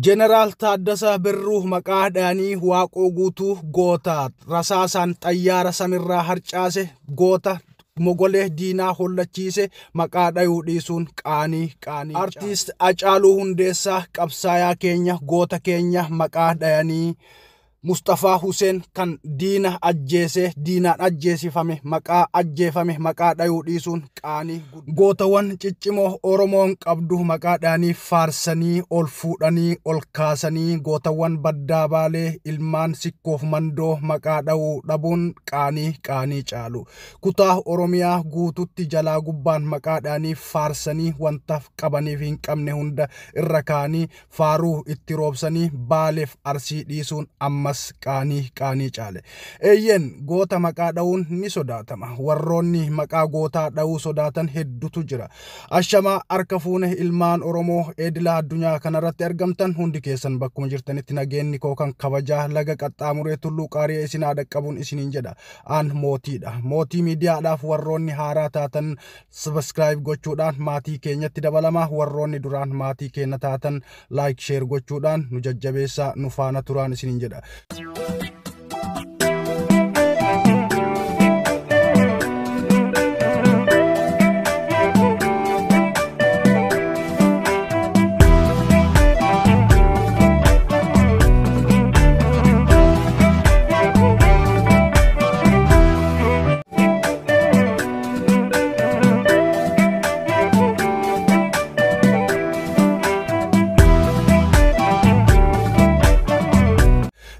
Jeneraal Taaddasaa Birruu maqaa dhaanii Waaqoo guutuu goota rasaasan xayyaara samirraa harcaase goota mogolee diinaa hollachiise maqaa dhayuu dhiisuun qaanii. Artiist Hacaaluu Hundeessaa qabsaayaa keenya goota keenya maqaa dhayanii Mustafaa Huseen kan diinaan ajjeesifame maqaa dhayuu dhiisuun qaanii. Gootawwan ciccimoo Oromoon qabdu maqaa dhaanii faarsanii ol fuudhanii ol kaasanii gootawwan baddaa baalee ilmaan sikkoof mandoo maqaa dha'uu dhabuun qaanii caalu. Kutaa Oromiyaa guututti jalaa gubbaan maqaa dhaanii faarsanii wanta qabaniif hin qabne hunda irra kaanii faaruu itti roobsanii Baaleef Arsii dhiisuun amma qaanii caale. Eeyyen goota maqaa dha'uun ni sodaatama. Warroonni maqaa gootaa dha'uu sodaatan hedduutu jira. Ashamaa harka fuune ilmaan Oromoo eedilaa addunyaa kanarratti argamtan hundi keessan bakkuma jirtanitti nageenyi koo kan kabajaa laga qaxxaamuree tulluu qaari'ee isin dhaqqabuun isiniin jedha. Aan mootiidha. Mootii miidiyaadhaaf warroonni haaraa taatan subscribe gochuudhaan maatii keenyatti dabalamaa, warroonni duraan maatii keenya taatan like share gochuudhaan nu jajjabeessaa nu faana turaan isiniin jedha.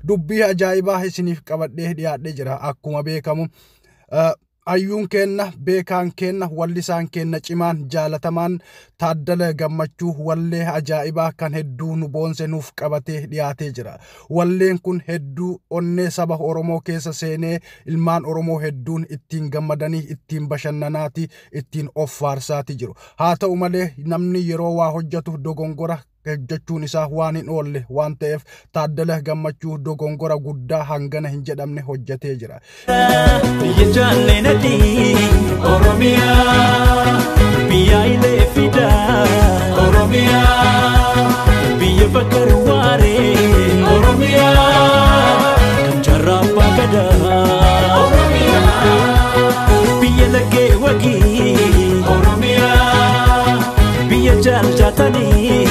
Dubbii ajaa'ibaa isiniif qabadhee dhiyaadhee jira. Akkuma beekamu hayyuun keenna beekaan keenna wallisaan keenna cimaan jaalatamaan Taaddala Gammachuu wallee ajaa'ibaa kan hedduu nu boonse nuuf qabatee dhiyaatee jira. Walleen kun hedduu onnee saba Oromoo keessa seenee ilmaan Oromoo hedduun ittiin gammadanii ittiin bashannanaati ittiin of faarsaati jiru. Haa ta'u malee namni yeroo waa hojjetu dogongora hojjechuun isaa waan hin oolle waan ta'eef Taaddala Gammachuu dogongora guddaa hangana hin jedhamne hojjetee jira. Biyya jaallenati Oromiyaa, biyya ilee fidaa Oromiyaa, biyya bakka waaree Oromiyaa, kan jarraa abbaa gadaa Oromiyaa, biyya laggee wagii Oromiyaa, biyya jaallatanii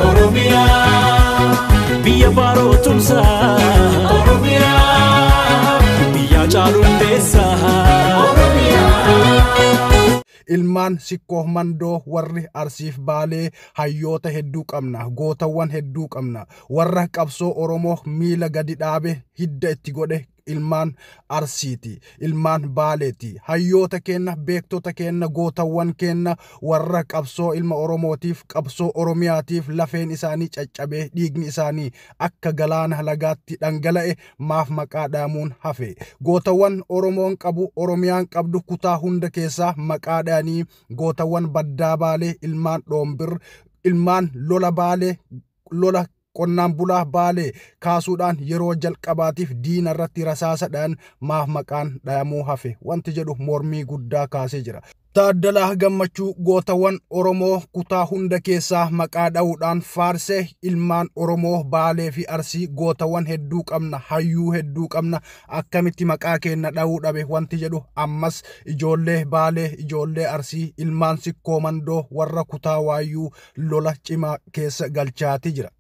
Oromiyaa, biyya baaroo tumsaa Oromiyaa, biyya Hacaaluu Hundeessaa Oromiyaa. Ilmaan sikkoof mandoo warri Arsiif Baalee hayyoota hedduu qabna. Gootawwan hedduu qabna. Warra qabsoo Oromoo miila gadi dhaabe hidda itti godhe ilmaan Arsiiti, ilmaan Baaleeti. Hayyoota keenna, beektota keenna, gootawwan keenna warra qabsoo ilma Oromootiif, qabsoo Oromiyaatiif lafeen isaanii caccabee dhiigni isaanii akka galaana lagaatti dhangala'e maaf maqaa dhaamuun hafe. Gootawwan Oromoon qabu, Oromiyaan qabdu kutaa hunda keessaa maqaa dhaanii gootawwan baddaa Baalee, ilmaan Dhoombir, ilmaan lola Baalee, lola qonnaan bulaa Baalee kaasuudhaan yeroo jalqabaatiif diina irratti rasaasadhaan maaf maqaan dhaamuu hafe wanti jedhu mormii guddaa kaasee jira. Taaddalaa Gammachuu gootawwan Oromoo kutaa hunda keessaa maqaa dha'uudhaan faarsee ilmaan Oromoo Baalee fi Arsii gootawwan hedduu qabna, hayyuu hedduu qabna, akkamitti maqaa keenya dha'uu dhabe wanti jedhu ammas ijoollee Baalee, ijoollee Arsii, ilmaan sikkoo mandoo warra kutaa waayyuu lola cimaa keessa galchaati jira.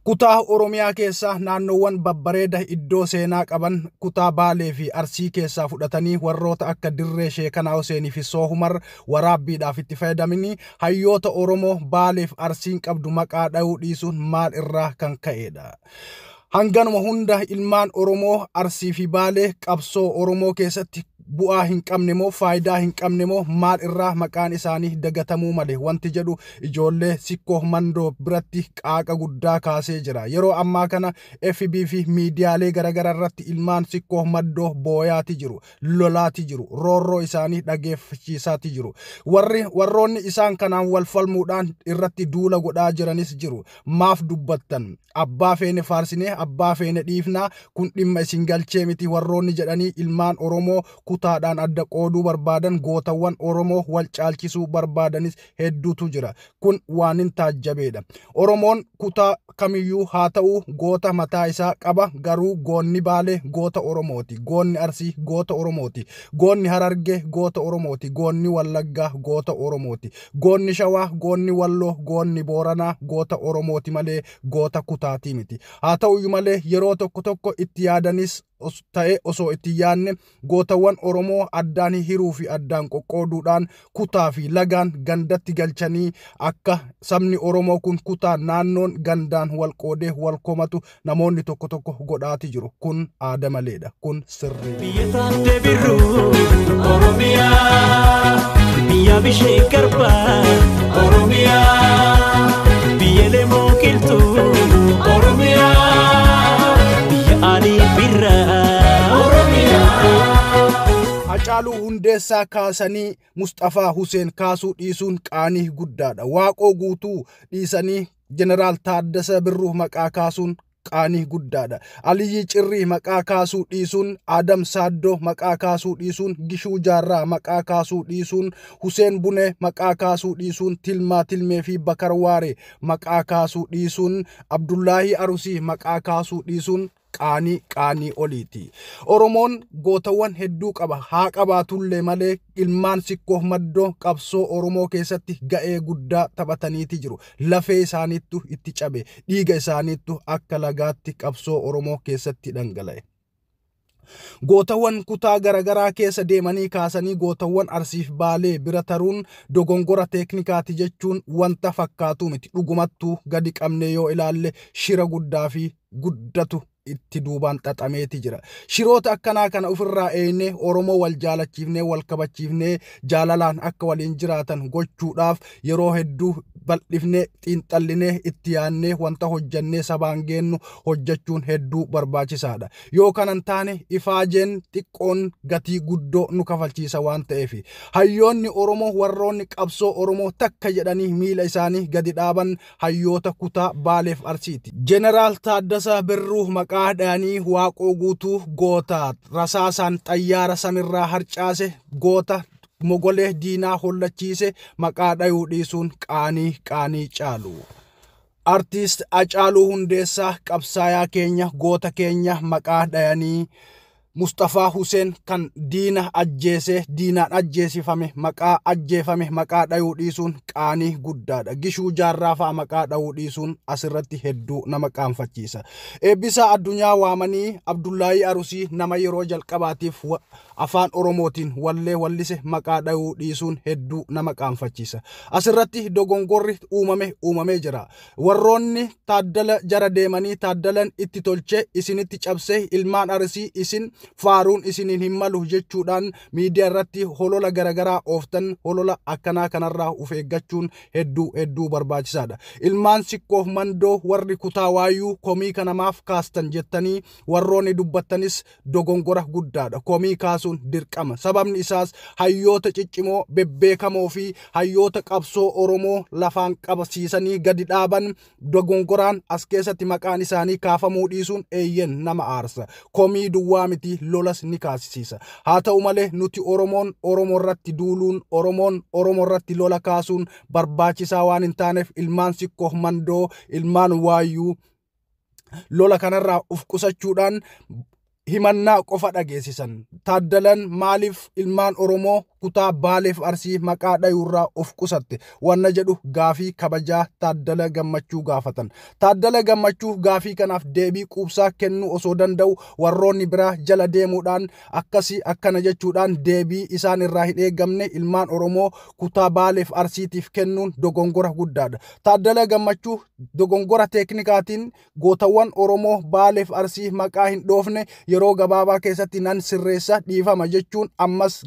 Kutaa Oromiyaa keessaa naannoowwan babbareeda iddoo seenaa qaban kutaa Baalee fi Arsii keessaa fudhatanii warroota akka Dirree Sheekanaa Huseenii fi Soohumar waraabbiidhaaf itti fayyadamanii hayyoota Oromoo Baalee fi Arsiin qabdu maqaa dha'uu dhiisuun maal irraa kan ka'edha. Hanganuma hunda ilmaan Oromoo Arsii fi Baalee qabsoo Oromoo keessatti bu'aa hin qabne moo faayidaa hin qabne moo maal irraa maqaan isaanii dagatamuu malee wanti jedhu ijoollee sikkoo mandoo biratti qaaqa guddaa kaasee jira. Yeroo ammaa kana FB fi miidiyaalee garaagaraa irratti ilmaan sikkoo mandoo booyaati jiru, lolaati jiru, roorroo isaanii dhageeffachiisaati jiru. Warroonni isaan kanaan wal falmuudhaan irratti duula godhaa jiranis jiru. Maaf dubbattan? Abbaa feene faarsinee abbaa feene dhiifnaa kun dhimma isin galchee miti warroonni jedhanii ilmaan Oromoo kutaadhaan adda qooduu barbaadan gootawwan Oromoo wal caalchisuu barbaadanis hedduutu jira. Kun waan hin taajjabeedha. Oromoon kutaa kamiyyuu haa ta'u goota mataa isaa qaba. Garuu goonni Baalee goota Oromooti. Goonni Arsii goota Oromooti. Goonni Harargee goota Oromooti. Goonni Wallaggaa goota Oromooti. Goonni Shawaa, goonni Walloo, goonni Booranaa goota Oromooti malee goota kutaatii miti. Haa ta'uyyuu malee yeroo tokko tokko itti yaadanis ta'e osoo itti yaadne gootawwan Oromoo addaan hiruu fi addaan qoqqooduudhaan kutaa fi lagaan gandatti galchanii akka sabni Oromoo kun kutaa naannoon gandaan wal qoodee wal komatu namoonni tokko tokko godhaati jiru. Kun aada maleedha. Kun sirrii. Biyya taatee birruu Oromiyaa, biyya bishee garbaa Oromiyaa, biyya lemoo qilxuu Oromiyaa, biyya aalii birraa Oromiyaa. Hacaaluu Hundeessaa kaasanii Mustafaa Huseen kaasuu dhiisuun qaanii guddaadha. Waaqoo guutuu dhiisanii Jeneraal Taaddasaa Birruu maqaa kaasuun qaanii guddaadha. Aliyyi Cirrii maqaa kaasuu dhiisuun, Adam Saaddoo maqaa kaasuu dhiisuun, Gishuu Jaarraa maqaa kaasuu dhiisuun, Huseen Bunee maqaa kaasuu dhiisuun, Tilmaa Tilmee fi Bakar Waaree maqaa kaasuu dhiisuun, Abdullaahi Arusii maqaa kaasuu dhiisuun qaanii oliiti. Oromoon gootawwan hedduu qaba. Haa qabaatullee malee ilmaan sikkoo maddoo qabsoo Oromoo keessatti ga'ee guddaa taphataniiti jiru. Lafee isaaniittu itti cabe, dhiiga isaaniittu akka lagaatti qabsoo Oromoo keessatti dhangala'e. Gootawwan kutaa garagaraa keessa deemanii kaasanii gootawwan Arsiif Baalee bira taruun dogongora teeknikaati jechuun wanta fakkaatu miti. Dhugumattuu gadi qabne yoo ilaalle shira guddaa fi guddatu itti duubaan xaxameeti jira. Shiroota akkanaa kana ofirraa eeynee Oromoo wal jaalachiifnee wal kabachiifnee jaalalaan akka waliin jiraatan gochuudhaaf yeroo hedduu bal'ifnee xiinxallinee itti yaannee wanta hojjannee sabaan geennu hojjechuun hedduu barbaachisaadha. Yoo kanan taane ifaajeen xiqqoon gatii guddoo nu kafalchiisa waan ta'eef hayyoonni Oromoo warroonni qabsoo Oromoo takka jedhanii miila isaanii gadi dhaaban hayyoota kutaa Baaleef Arsiiti. Jeneraal Taaddasaa Birruu maqaa dhaanii Waaqoo guutuu goota rasaasaan xayyaara samirraa harcaase goota mogolee diinaa hollachiise maqaa dhayuu dhiisuun qaanii caalu. Artiist Hacaaluu Hundeessaa qabsaayaa keenya goota keenya maqaa dhayanii Mustafaa Huseen kan diinaan ajjeesifame maqaa ajjeefame maqaa dhayuu dhiisuun qaanii guddaadha. Gishuu Jaarraa fa'aa maqaa dhayuu dhiisuun asirratti hedduu nama qaanfachiisa. Eebbisaa Addunyaa waamanii Abdullaahi Arusii nama yeroo jalqabaatiif afaan Oromootiin wallee wallise maqaa dhayuu dhiisuun hedduu nama qaanfachiisa. Asirratti dogongorri uumamee jira. Warroonni Taaddala jara deemanii Taaddalan itti tolche isinitti cabsee ilmaan Arsii isin faaruun isiniin hin malu jechuudhaan miidiyaa irratti holola garagaraa ooftan holola akkanaa kanarraa of eeggachuun hedduu barbaachisaadha. Ilmaan sikkoof mandoo warri kutaa waayyuu komii kanamaaf kaastan jettanii warroonni dubbattanis dogongora guddaadha. Komii kaasuun dirqama. Sababni isaas hayyoota ciccimoo bebbeekamoo fi hayyoota qabsoo Oromoo lafaan qabsiisanii gadi dhaaban dogongoraan as keessatti maqaan isaanii kaafamuu dhiisuun eeyyen nama aarsa. Komii duwwaa miti lolas ni kaasisiisa. Haa ta'u malee nuti Oromoon Oromoo irratti duuluun Oromoo irratti lola kaasuun barbaachisaa waan hin taaneef ilmaan sikkoof mandoo ilmaan waayyuu lola kanarraa uf qusachuudhaan himannaa qofa dhageessisan. Taaddalan maaliif ilmaan Oromoo kutaa Baaleef Arsii maqaa dhayuurraa of qusatte wanna jedhu gaafii kabajaa Taaddala Gammachuu gaafatan. Taaddala Gammachuu gaafii kanaaf deebii quubsaa kennuu osoo danda'u warroonni biraa jala deemuudhaan akkana jechuudhaan deebii isaan irraa hin eegamne ilmaan Oromoo kutaa Baaleef Arsiitiif kennuun dogongora guddaadha. Taaddala Gammachuu dogongora teeknikaatiin gootawwan Oromoo Baaleef Arsii maqaa hin dhoofne yeroo gabaabaa keessatti nan sirreessa dhiifama jechuun ammas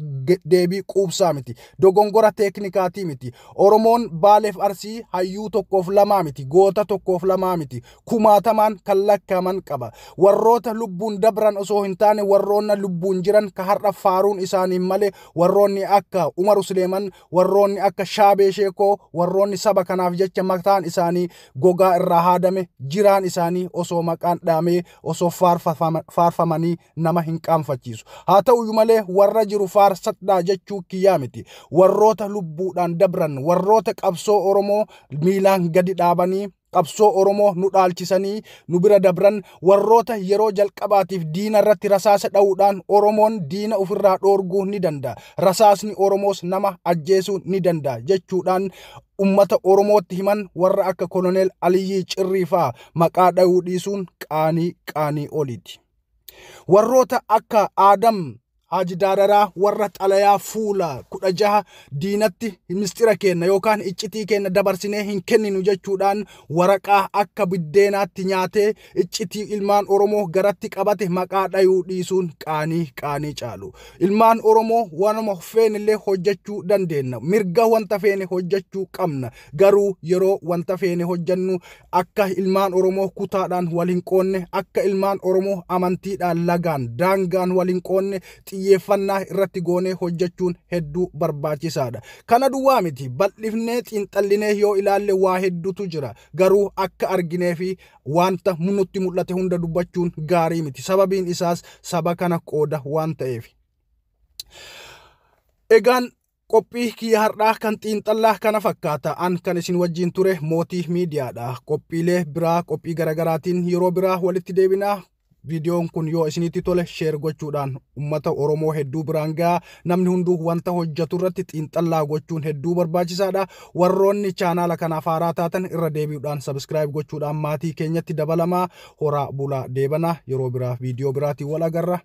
deebii quubsaa miti. Dogongora teeknikaatii miti. Oromoon Baaleef Arsii hayyuu tokkoof lamaa miti. Goota tokkoof lamaa miti. Kumaatamaan kan lakkaa'aman qaba. Warroota lubbuun dabran osoo hin taane warroonna lubbuun jiran ka har'a faaruun isaanii malee warroonni akka Umaru Suleeman, warroonni akka Shaabee Sheekoo, warroonni saba kanaaf jecha mataan isaanii gogaa irraa haadame jiraan isaanii osoo maqaan dhaamee osoo faarfaman jedhamanii nama hin qaanfachiisu. Haa ta'u malee warra jiru faarsadhaa jechuu kiyyaa miti. Warroota lubbuudhaan dabran, warroota qabsoo Oromoo miilaan gadi dhaabanii qabsoo Oromoo nu dhaalchisanii nu bira dabran, warroota yeroo jalqabaatiif diina irratti rasaasa dha'uudhaan Oromoon diina ofirraa dhoorguu ni danda'a. Rasaasni Oromoos nama ajjeesuu ni danda'a jechuudhaan ummata Oromootti himan warra akka Koloneel Aliyyii Cirriifaa maqaa dha'uu dhiisuun qaanii oliiti. Warroota akka Aadam Haji Daararaa warra xalayaa fuula 16 diinatti mistira kenna yookaan iccitii kenna dabarsinee hin kenninu jechuudhaan waraqaa akka biddeenaatti nyaatee iccitii ilmaan Oromoo garatti qabate maqaa dhayuu dhiisuun qaanii caalu. Ilmaan Oromoo wanuma feenillee hojjechuu dandeenya. Mirga wanta feene hojjechuu qabna. Garuu yeroo wanta feene hojjennu akka ilmaan Oromoo kutaadhaan wal hin qoonne, akka ilmaan Oromoo amantiidhaan lagaan daangaan wal hin qoonne xiyyeeffannaa irratti goonee hojjechuun hedduu barbaachisaadha. Kana duwwaa miti, bal'ifnee xiinxallinee yoo ilaalle waa hedduutu jira. Garuu akka arginee fi wanta nutti mul'ate hunda dubbachuun gaarii miti. Sababiin isaas saba kana qooda waan ta'eef. Egaan qophii kiyya har'aa kan xiinxallaa kana fakkaata. An kan isin wajjin ture Mootii Miidiyaadha. Qophiilee biraa qophii garagaraatiin yeroo biraa walitti deebinaa. Videoon kun yoo isinitti tole share gochuudhaan ummata Oromoo hedduu biraan gahaa. Namni hunduu wanta hojjetu irratti xiinxallaa gochuun hedduu barbaachisaadha. Warroonni chaanaala kanaaf haaraa taatan irra deebi'uudhaan subscribe gochuudhaan maatii keenyatti dabalamaa. Horaa bulaa deebanaa. Yeroo biraa video biraatiin wal agarra.